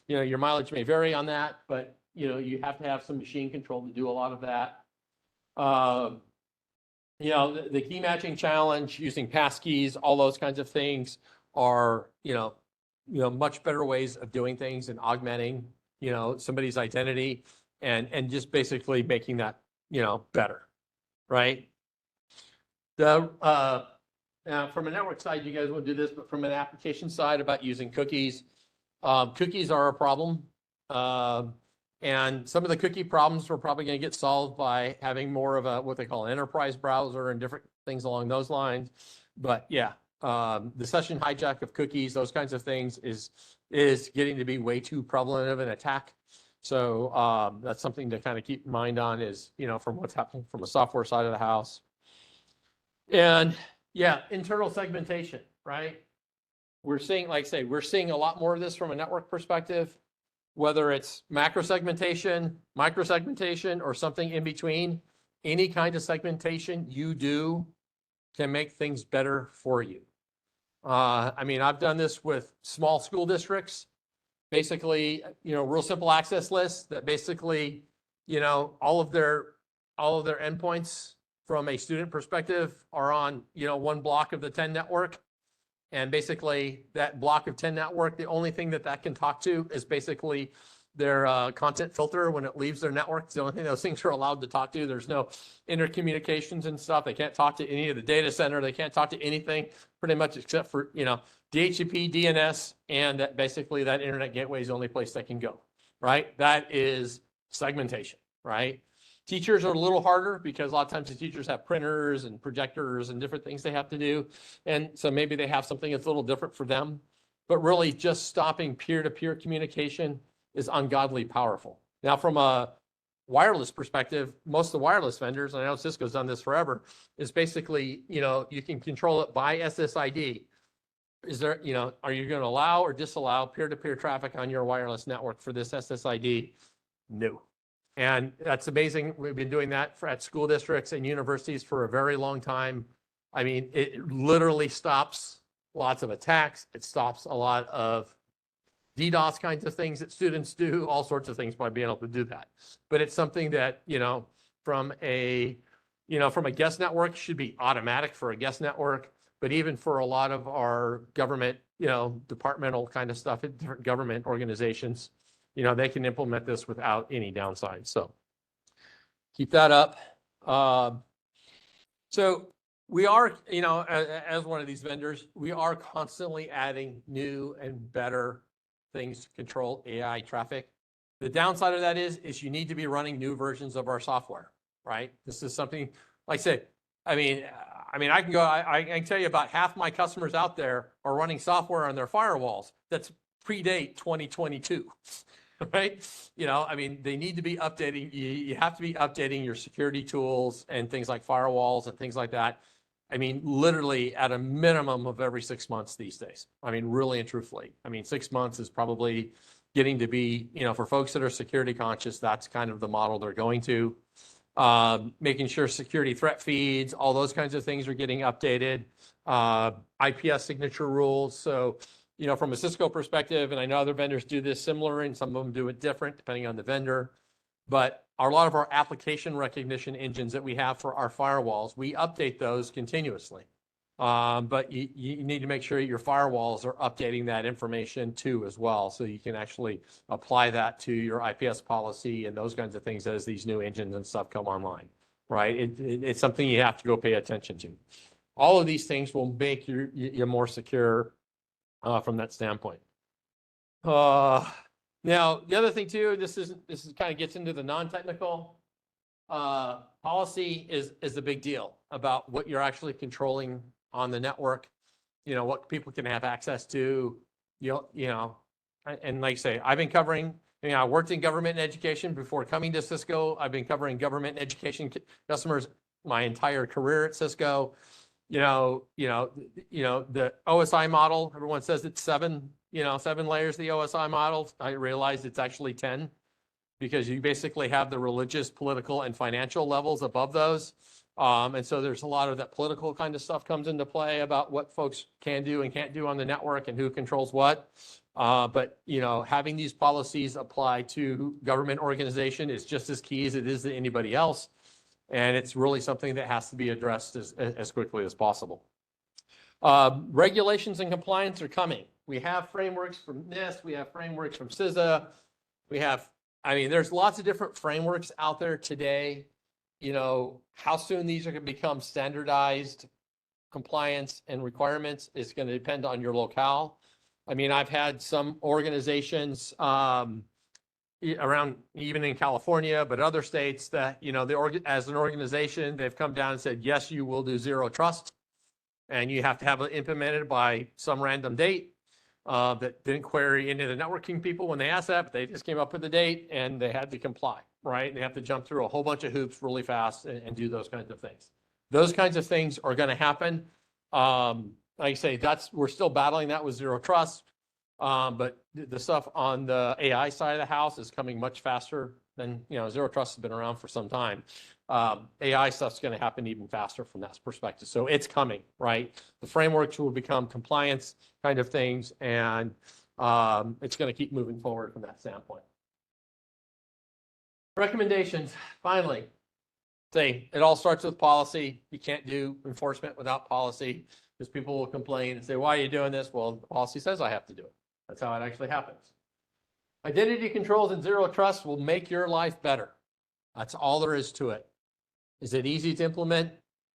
your mileage may vary on that, but, you have to have some machine control to do a lot of that. The key matching challenge, using passkeys, all those kinds of things are, much better ways of doing things and augmenting, somebody's identity and just basically making that, better, right? From a network side, you guys will do this, but from an application side about using cookies, cookies are a problem. And some of the cookie problems are probably going to get solved by having more of what they call an enterprise browser and different things along those lines. But yeah, the session hijack of cookies, those kinds of things is getting to be way too prevalent of an attack. So that's something to kind of keep in mind on is, from what's happening from a software side of the house. And yeah, internal segmentation, right? We're seeing, like I say, we're seeing a lot more of this from a network perspective, whether it's macro segmentation, micro segmentation, or something in between. Any kind of segmentation you do can make things better for you. I mean, I've done this with small school districts, basically, real simple access lists that basically, all of their endpoints from a student perspective are on, one block of the 10 network. And basically that block of 10 network, the only thing that can talk to is basically their content filter when it leaves their network. It's the only thing those things are allowed to talk to. There's no intercommunications and stuff. They can't talk to any of the data center. They can't talk to anything pretty much except for, DHCP, DNS, and that basically that internet gateway is the only place they can go, right? That is segmentation, right? Teachers are a little harder because a lot of times the teachers have printers and projectors and different things they have to do. And so maybe they have something that's a little different for them. But really just stopping peer-to-peer communication is ungodly powerful. Now, from a wireless perspective, most of the wireless vendors, and I know Cisco's done this forever, is basically, you can control it by SSID. Is there, are you going to allow or disallow peer-to-peer traffic on your wireless network for this SSID? No. And that's amazing. We've been doing that at school districts and universities for a very long time. I mean, it literally stops lots of attacks. It stops a lot of DDoS kinds of things that students do, all sorts of things by being able to do that. But it's something that, from a guest network should be automatic for a guest network. But even for a lot of our government, departmental kind of stuff, different government organizations, they can implement this without any downside. So keep that up. So we are, as one of these vendors, we are constantly adding new and better things to control AI traffic. The downside of that is you need to be running new versions of our software, right? This is something, like I said, I mean, I can tell you about half my customers out there are running software on their firewalls that's predate 2022. Right? They need to be updating. You have to be updating your security tools and things like firewalls and things like that. Literally at a minimum of every 6 months these days. Really and truthfully. 6 months is probably getting to be, for folks that are security conscious, that's kind of the model they're going to. Making sure security threat feeds, all those kinds of things are getting updated. IPS signature rules. So, from a Cisco perspective, and I know other vendors do this similar and some of them do it different depending on the vendor, but a lot of our application recognition engines that we have for our firewalls, we update those continuously. But you need to make sure your firewalls are updating that information too as well, so you can actually apply that to your IPS policy and those kinds of things as these new engines and stuff come online, right? It's something you have to go pay attention to. All of these things will make you more secure from that standpoint. Now, the other thing too, this kind of gets into the non-technical policy is a big deal about what you're actually controlling on the network, what people can have access to, and like I say, I've been covering, I worked in government and education before coming to Cisco. I've been covering government and education customers my entire career at Cisco. The OSI model, everyone says it's 7 layers, the OSI model. I realized it's actually 10 because you basically have the religious, political, and financial levels above those. And so there's a lot of that political kind of stuff comes into play about what folks can do and can't do on the network and who controls what. But having these policies apply to government organization is just as key as it is to anybody else. And it's really something that has to be addressed as quickly as possible. Regulations and compliance are coming. We have frameworks from NIST. We have frameworks from CISA. We have, there's lots of different frameworks out there today. How soon these are going to become standardized compliance and requirements is going to depend on your locale. I've had some organizations around, even in California, but other states that, as an organization, they've come down and said, yes, you will do zero trust. and you have to have it implemented by some random date that didn't query any of the networking people when they asked that, but they just came up with the date and they had to comply, right? They have to jump through a whole bunch of hoops really fast and do those kinds of things. Those kinds of things are going to happen. Like I say, we're still battling that with zero trust. But the stuff on the AI side of the house is coming much faster than, zero trust has been around for some time. AI stuff's going to happen even faster from that perspective. So it's coming, right? The frameworks will become compliance kind of things, and it's going to keep moving forward from that standpoint. Recommendations, finally. Say it all starts with policy. You can't do enforcement without policy, because people will complain and say, why are you doing this? Well, the policy says I have to do it. That's how it actually happens. Identity controls and zero trust will make your life better. That's all there is to it. Is it easy to implement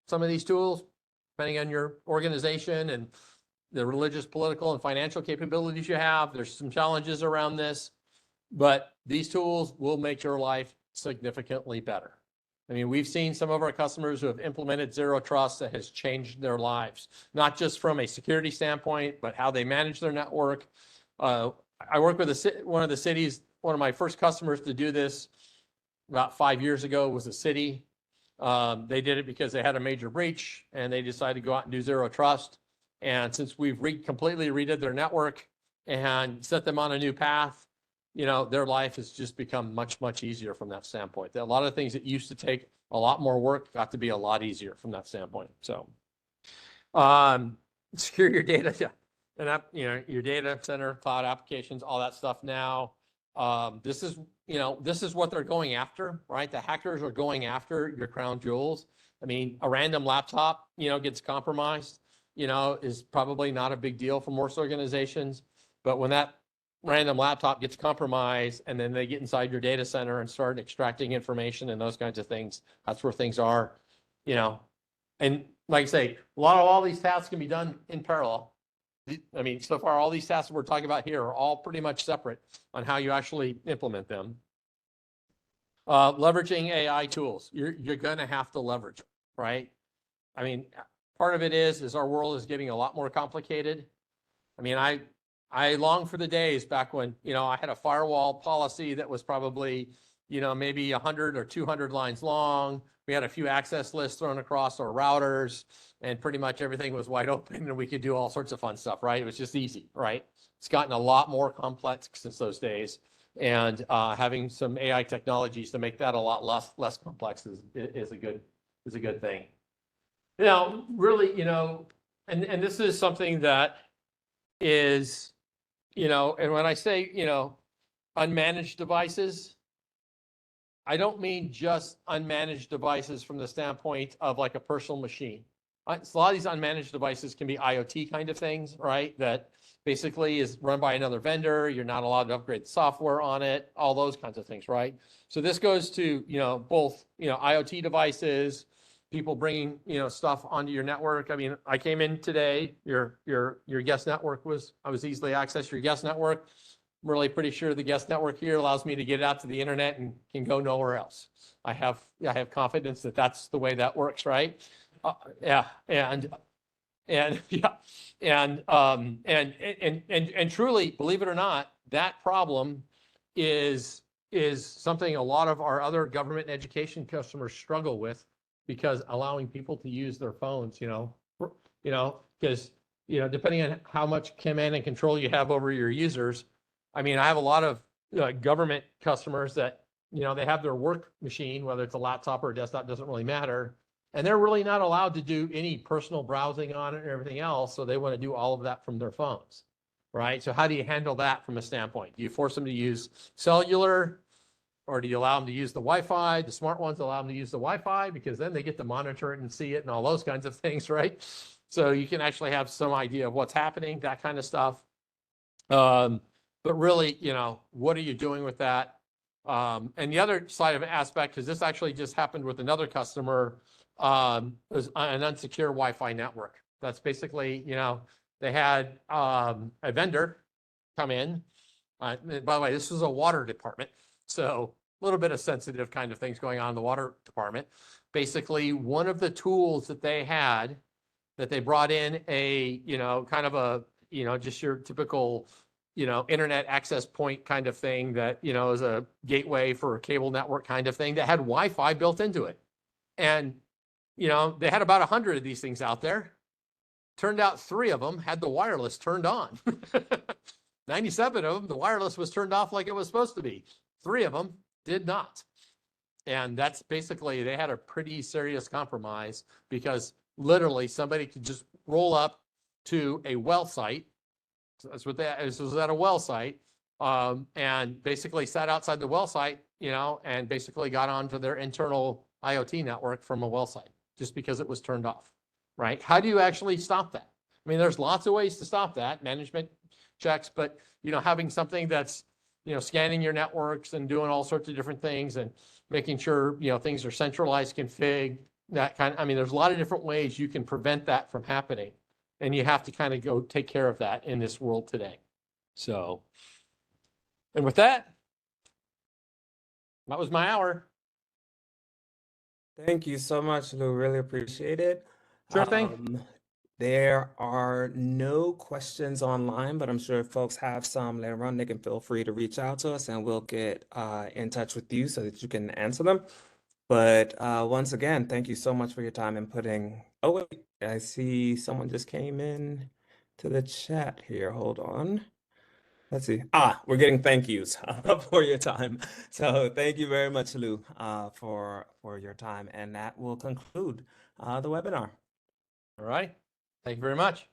some of these tools? Depending on your organization and the religious, political, and financial capabilities you have, there's some challenges around this, but these tools will make your life significantly better. I mean, we've seen some of our customers who have implemented zero trust that has changed their lives, not just from a security standpoint, but how they manage their network. I work with one of the cities. One of my first customers to do this about 5 years ago was a city. They did it because they had a major breach and they decided to go out and do zero trust. And since we've completely redid their network and set them on a new path, their life has just become much, much easier from that standpoint. A lot of things that used to take a lot more work got to be a lot easier from that standpoint. So, secure your data, and your data center, cloud applications, all that stuff now. This is what they're going after, right? The hackers are going after your crown jewels. I mean, a random laptop, gets compromised, is probably not a big deal for most organizations. But when that random laptop gets compromised and then they get inside your data center and start extracting information and those kinds of things, that's where things are, And like I say, all these tasks can be done in parallel. I mean, so far, all these tasks we're talking about here are all pretty much separate on how you actually implement them. Leveraging AI tools, you're going to have to leverage, right? I mean, part of it is our world is getting a lot more complicated. I mean, I long for the days back when, I had a firewall policy that was probably, maybe 100 or 200 lines long. We had a few access lists thrown across our routers, and pretty much everything was wide open and we could do all sorts of fun stuff, right? It was just easy, right? It's gotten a lot more complex since those days. And having some AI technologies to make that a lot less complex is a good thing. Really, and this is something that is, and when I say, unmanaged devices, I don't mean just unmanaged devices from the standpoint of like a personal machine. So a lot of these unmanaged devices can be IoT kind of things, right? That basically is run by another vendor. You're not allowed to upgrade the software on it, all those kinds of things, right? So this goes to, both, IoT devices, people bringing, stuff onto your network. I mean, I came in today, your guest network I was easily access your guest network. I'm really pretty sure the guest network here allows me to get out to the internet and can go nowhere else. I have confidence that that's the way that works, right? Yeah, and truly, believe it or not, that problem is something a lot of our other government and education customers struggle with, because allowing people to use their phones, because depending on how much command and control you have over your users. I mean, I have a lot of government customers that, they have their work machine, whether it's a laptop or a desktop, doesn't really matter. And they're really not allowed to do any personal browsing on it and everything else. So they want to do all of that from their phones, right? So how do you handle that from a standpoint? Do you force them to use cellular, or do you allow them to use the Wi-Fi? The smart ones allow them to use the Wi-Fi, because then they get to monitor it and see it and all those kinds of things, right? So you can actually have some idea of what's happening, that kind of stuff. But really, what are you doing with that? And the other side of an aspect, because this actually just happened with another customer, was an unsecure Wi-Fi network. That's basically, they had a vendor come in. By the way, this was a water department, so a little bit of sensitive kind of things going on in the water department. Basically, one of the tools that they had that they brought in a, kind of a, just your typical, internet access point kind of thing that, is a gateway for a cable network kind of thing that had Wi-Fi built into it. And, they had about 100 of these things out there. Turned out 3 of them had the wireless turned on. 97 of them, the wireless was turned off like it was supposed to be. 3 of them did not. And that's basically, they had a pretty serious compromise because literally somebody could just roll up to a well site. So that's what this was, at a well site, and basically sat outside the well site, and basically got onto their internal IoT network from a well site just because it was turned off, right? How do you actually stop that? I mean, there's lots of ways to stop that, management checks, but, having something that's, scanning your networks and doing all sorts of different things and making sure, things are centralized config, that kind of, I mean, there's a lot of different ways you can prevent that from happening. And you have to kind of go take care of that in this world today. So, and with that, that was my hour. Thank you so much, Lou. Really appreciate it. Sure thing. There are no questions online, but I'm sure if folks have some later on, they can feel free to reach out to us and we'll get in touch with you so that you can answer them. But once again, thank you so much for your time and putting, oh wait, I see someone just came in to the chat here. Hold on. Let's see. We're getting thank yous for your time. So thank you very much, Lou, for your time. And that will conclude the webinar. All right. Thank you very much.